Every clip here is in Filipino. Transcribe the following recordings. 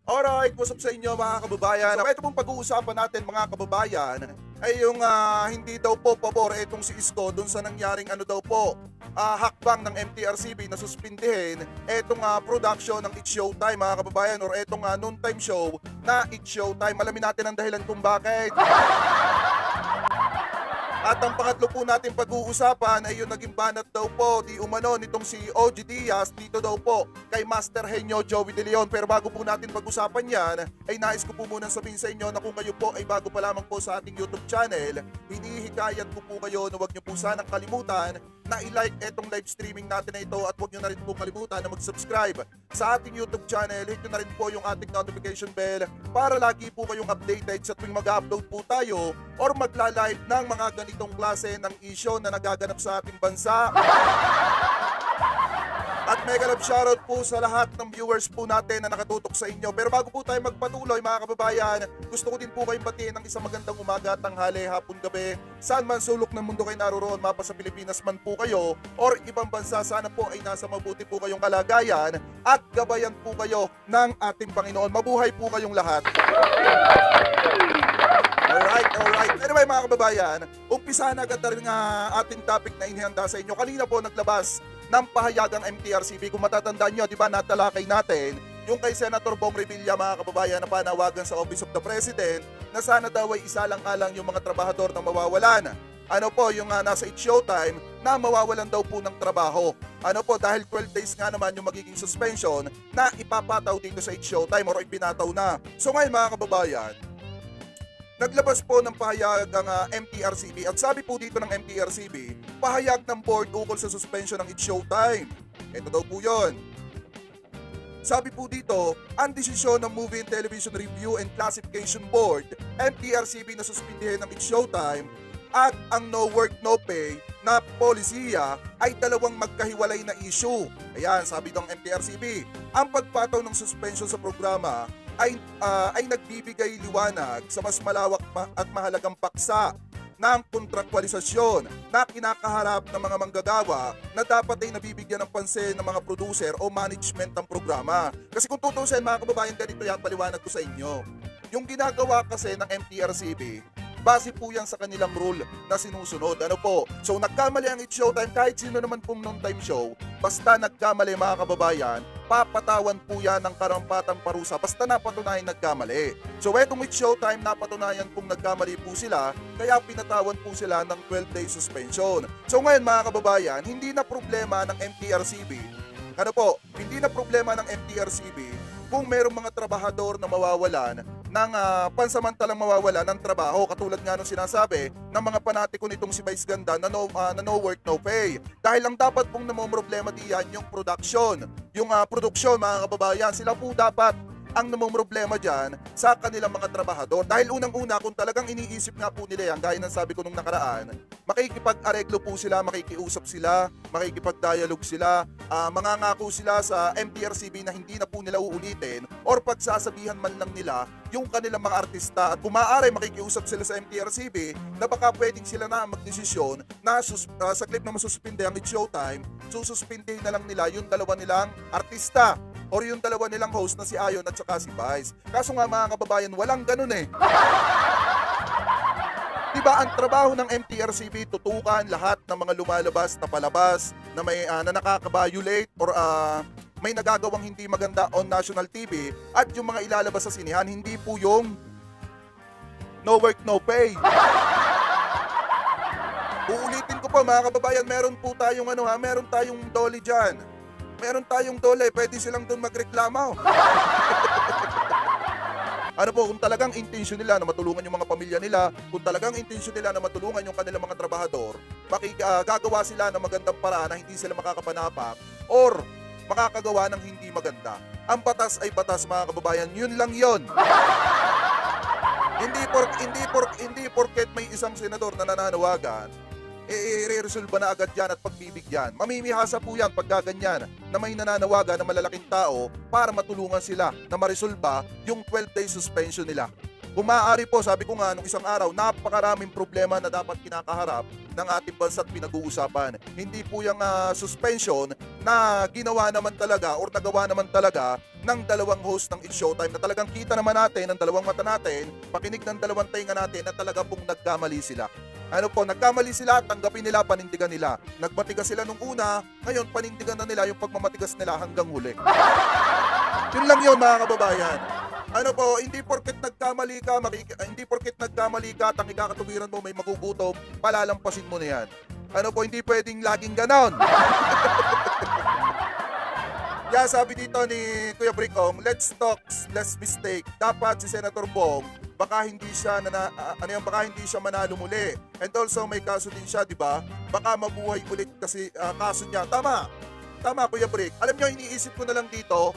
Alright, what's up sa inyo mga kababayan? So, ito pong pag-uusapan natin mga kababayan ay yung hindi daw po pabor itong si Isko dun sa nangyaring hakbang ng MTRCB na suspindihin itong production ng It's Showtime mga kababayan or itong noontime show na It's Showtime. Alamin natin ang dahilan kung bakit. At ang pangatlo po natin pag-uusapan ay yung naging banat daw po di umano nitong si OG Diaz dito daw po kay Master Henyo Joey De Leon. Pero bago po natin pag-usapan yan, ay nais ko po muna sabihin sa inyo na kung kayo po ay bago pa lamang po sa ating YouTube channel, hinihikayat ko po kayo na huwag nyo po sanang kalimutan na i-like etong live streaming natin na ito at huwag nyo na rin po kalimutan na mag-subscribe sa ating YouTube channel. Hit nyo na rin po yung ating notification bell para lagi po kayong updated sa tuwing mag-upload po tayo or magla-live ng mga ganitong klase ng issue na nagaganap sa ating bansa. At mega love shoutout po sa lahat ng viewers po natin na nakatutok sa inyo. Pero bago po tayo magpatuloy mga kababayan, gusto ko din po kayong batiin ng isang magandang umaga, tanghali, hapon, gabi. Saan man sulok ng mundo kayo naroroon, mapa sa Pilipinas man po kayo or ibang bansa, sana po ay nasa mabuti po kayong kalagayan at gabayan po kayo ng ating Panginoon. Mabuhay po kayong lahat. Alright. Anyway mga kababayan, umpisahan agad na rin ating topic na inihanda sa inyo. Kanina po naglabas ng pahayagang MTRCB. Kung matatandaan nyo, di ba natalakay natin yung kay Senator Bong Revilla mga kababayan na panawagan sa Office of the President na sana daw ay isalang-alang yung mga trabahador na mawawalan. Ano po, yung nasa It's Showtime na mawawalan daw po ng trabaho. Ano po, dahil 12 days nga naman yung magiging suspension na ipapataw dito sa It's Showtime or ipinataw na. So ngayon mga kababayan, naglabas po ng pahayag ang MTRCB at sabi po dito ng MTRCB, pahayag ng board ukol sa suspension ng It's Showtime. Ito daw po yun. Sabi po dito, ang desisyon ng Movie and Television Review and Classification Board, MTRCB na suspindihin ng It's Showtime at ang No Work No Pay na polisiya ay dalawang magkahiwalay na issue. Ayan, sabi ng MTRCB, ang pagpataw ng suspension sa programa ay nagbibigay liwanag sa mas malawak at mahalagang paksa ng kontraktualisasyon na kinakaharap ng mga manggagawa na dapat ay nabibigyan ng pansin ng mga producer o management ng programa. Kasi kung tutusin mga kababayan, ganito yan, paliwanag ko sa inyo. Yung ginagawa kasi ng MTRCB, base po yan sa kanilang rule na sinusunod. Ano po? So nagkamali ang It's Showtime, kahit sino naman pong noontime show, basta nagkamali mga kababayan, papatawan po yan ng karampatang parusa basta napatunayan nagkamali. So etong It's Showtime, napatunayan pong nagkamali po sila, kaya pinatawan po sila ng 12-day suspension. So ngayon mga kababayan, hindi na problema ng MTRCB, hindi na problema ng MTRCB kung merong mga trabahador na mawawalan ng pansamantalang mawawala ng trabaho, katulad nga nung sinasabi ng mga panatiko nitong si Vice Ganda na no work, no pay. Dahil lang dapat pong namomroblema diyan yung production. Yung produksyon mga kababayan, sila po dapat ang namomroblema dyan sa kanilang mga trabahador. Dahil unang-una, kung talagang iniisip nga po nila yan, gaya ng sabi ko nung nakaraan, makikipag-areglo po sila, makikiusap sila, makikipag-dialogue sila, mangangako sila sa MTRCB na hindi na po nila uulitin or pagsasabihan man lang nila yung kanilang mga artista at kung maaari makikiusap sila sa MTRCB na baka pwedeng sila na magdesisyon na sa clip na masuspinde ang It's Showtime, sususpinde na lang nila yung dalawa nilang artista or yung dalawa nilang host na si Ayon at saka si Vice. Kaso nga mga kababayan, walang ganun eh. Diba ang trabaho ng MTRCB, tutukan lahat ng mga lumalabas na palabas na may na nakaka-violate or may nagagawang hindi maganda on national TV at yung mga ilalabas sa sinihan, hindi po yung no work, no pay. Uulitin ko po mga kababayan, meron tayong dolly dyan. Meron tayong dole, pwede silang doon magreklamo. Ano po, kung talagang intensyon nila na matulungan yung mga pamilya nila, kung talagang intensyon nila na matulungan yung kanilang mga trabahador, gagawa sila ng magandang paraan na hindi sila makakapanapak or makakagawa ng hindi maganda. Ang batas ay batas mga kababayan, yun lang yun. Hindi porket may isang senador na nananawagan, i-resolve na agad yan at pagbibigyan. Mamimihasa po yan pag gaganyan na may nananawagan na malalaking tao para matulungan sila na maresolba yung 12-day suspension nila. Kung maaari po, sabi ko nga nung isang araw, napakaraming problema na dapat kinakaharap ng ating bansa at pinag-uusapan. Hindi po yung suspension na ginawa naman talaga or nagawa naman talaga ng dalawang host ng It's Showtime na talagang kita naman natin ng dalawang mata natin, pakinig ng dalawang tainga natin na talaga pong nagkamali sila. Ano po, nagkamali sila, tanggapin nila, panindigan nila. Nagmatigas sila nung una, ngayon panindigan na nila yung pagmamatigas nila hanggang huli. Yun lang yun mga kababayan. Ano po, hindi porket nagkamali ka, at ang ikakatuwiran mo may magugutom, palalampasin mo na yan. Ano po, hindi pwedeng laging ganon. Kaya sabi dito ni Kuya Bricong, let's talk, less mistake. Dapat si Senator Bong, baka hindi siya manalo muli. And also may kaso din siya, di ba? Baka mabuhay ulit kasi kaso niya. Tama Kuya Brick. Alam niyo, iniisip ko na lang dito,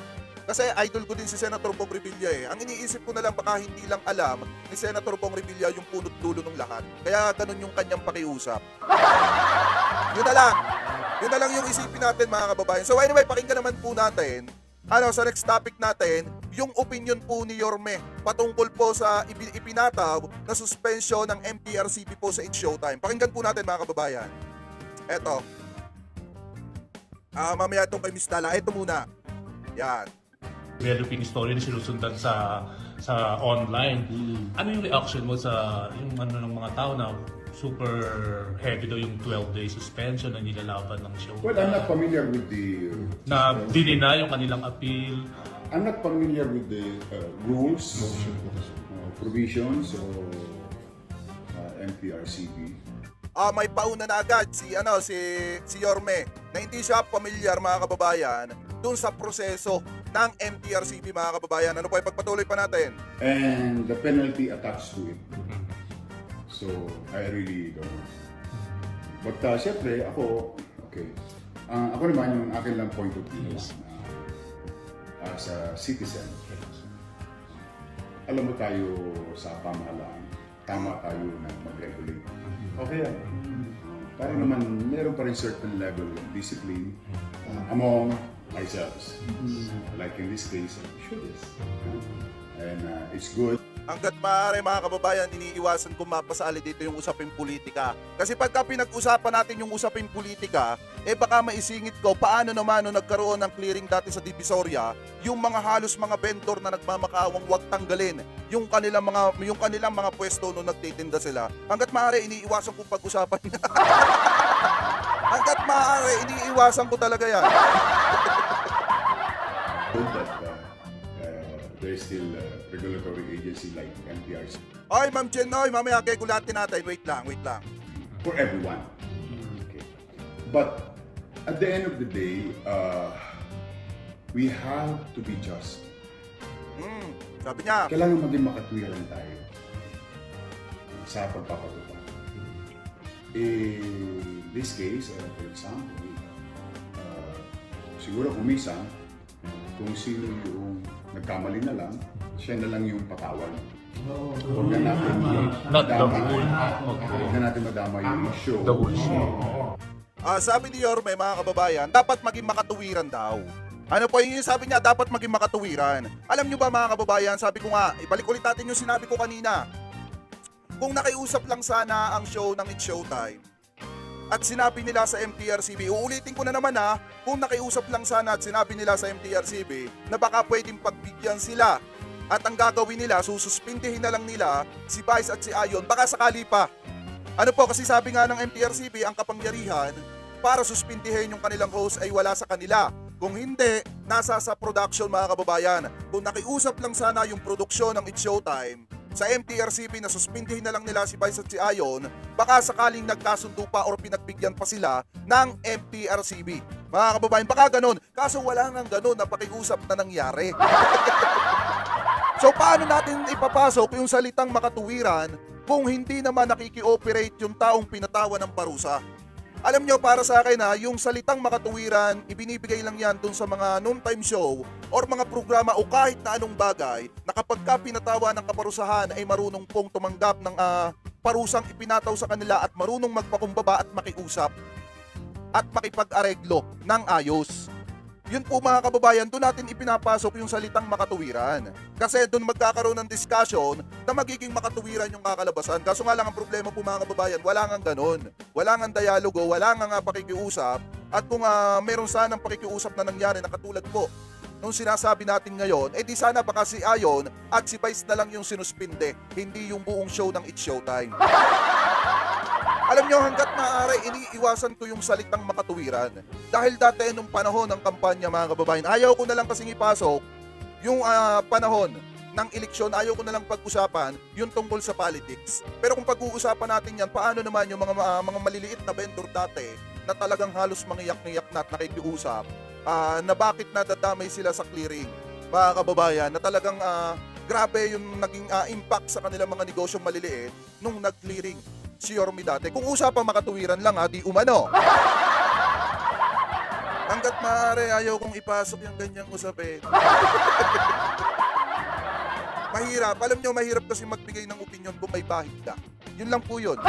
kasi idol ko din si Senator Bong Revilla eh. Ang iniisip ko na lang, baka hindi lang alam ni Senator Bong Revilla yung punot dulo ng lahat. Kaya ganun yung kanyang pakiusap. Yun na lang yung isipin natin mga kababayan. So anyway, pakinggan naman po natin sa next topic natin, yung opinion po ni Yorme patungkol po sa ipinataw na suspension ng MTRCB po sa It's Showtime. Pakinggan po natin mga kababayan. Eto. Mamaya itong kay Miss Tala. Eto muna. Yan. Developing story na sinusundan sa online. Ano yung reaction mo sa yung ng mga tao na super heavy daw yung 12-day suspension na nilalaban ng show? Well, I'm not familiar with the... na dinina yung kanilang appeal. I'm not familiar with the rules, provisions, or MPRCB. May pauna na agad si Yorme na hindi siya familiar mga kababayan dun sa proseso ng MTRCB mga kababayan. Ano po, ipagpatuloy pa natin. And the penalty attached to it. So, I really don't know. But syempre, ako naman yung akin lang point of view as a citizen. Alam mo tayo sa pamahalaan, tama tayo na mag-regulate. Okay yan. Para naman, meron pa rin certain level of discipline among ourselves. Like in this case, should this. And it's good. Hanggat maaari mga kababayan, iniiwasan kong mapasali dito yung usaping politika. Kasi pagka pinag-usapan natin yung usaping politika, baka maisingit ko paano naman nung nagkaroon ng clearing dati sa Divisoria, yung mga halos mga vendor na nagmamakawang wag tanggalin yung kanilang mga pwesto nung nagtitinda sila. Hanggat maaari, iniiwasan kong pag-usapan. Hanggat maaari, iniiwasan ko talaga yan. There's still a regulatory agency like MPRC. Oy, Ma'am Jen, mamaya gulatin natin. Wait lang. For everyone. Okay. But at the end of the day, we have to be just. Sabi niya, Kailangan maging makatwiran tayo sa pagpapatupad. In this case, for example, siguro kumisan, kung sino yung nagkamali na lang, siya na lang yung patawan. Huwag na natin madama yung show. The whole show. Sabi ni Yorme, mga kababayan, dapat maging makatuwiran daw. Ano po yung sabi niya, dapat maging makatuwiran. Alam niyo ba mga kababayan, sabi ko nga, ibalik ulit natin yung sinabi ko kanina. Kung nakiusap lang sana ang show ng It's Showtime, at sinabi nila sa MTRCB, uulitin ko na naman kung nakiusap lang sana at sinabi nila sa MTRCB na baka pwedeng pagbigyan sila at ang gagawin nila, sususpindihin na lang nila si Vice at si Ayon, baka sakali pa. Ano po, kasi sabi nga ng MTRCB, ang kapangyarihan para suspindihin yung kanilang host ay wala sa kanila. Kung hindi, nasa sa production mga kababayan. Kung nakiusap lang sana yung produksyon ng It's Showtime sa MTRCB na suspindihin na lang nila si Vice at si Ayon, baka sakaling nagkasundo pa or pinagbigyan pa sila ng MTRCB. Mga kababayan, baka ganun. Kaso wala nang ganun na pakiusap na nangyari. So paano natin ipapasok yung salitang makatuwiran kung hindi naman nakiki-operate yung taong pinatawa ng parusa? Alam nyo, para sa akin yung salitang makatuwiran, ibinibigay lang yan dun sa mga noontime show or mga programa o kahit na anong bagay na kapag ka pinatawa ng kaparusahan ay marunong pong tumanggap ng parusang ipinataw sa kanila at marunong magpakumbaba at makiusap at makipag-areglo ng ayos. Yun po mga kababayan, doon natin ipinapasok yung salitang makatuwiran. Kasi doon magkakaroon ng discussion na magiging makatuwiran yung kakalabasan. Kaso nga lang ang problema po mga kababayan, wala nga ganun. Wala nga dialogo, wala nga pakikiusap. At kung meron sanang pakikiusap na nangyari na katulad po nung sinasabi natin ngayon, di sana baka si Ayon at si Vice na lang yung sinuspinde, hindi yung buong show ng It's Showtime. Alam nyo, hanggat maaari, iniiwasan ko yung salitang makatuwiran. Dahil dati nung panahon ng kampanya mga kababayan, ayaw ko na lang kasing ipasok yung panahon ng eleksyon, ayaw ko na lang pag-usapan yung tungkol sa politics. Pero kung pag-uusapan natin yan, paano naman yung mga maliliit na vendor dati na talagang halos mangiyak-ngiyak na at nakikiusap na bakit nadadamay sila sa clearing, mga kababayan, na talagang grabe yung naging impact sa kanilang mga negosyong maliliit nung nag-clearing si Yorme dati. Kung usapang makatuwiran lang di umano. Hanggat maaari, ayaw kong ipasok yung ganyang usapin. Mahirap. Alam nyo, mahirap kasi magbigay ng opinion kung may bahid ka. Yun lang po yun.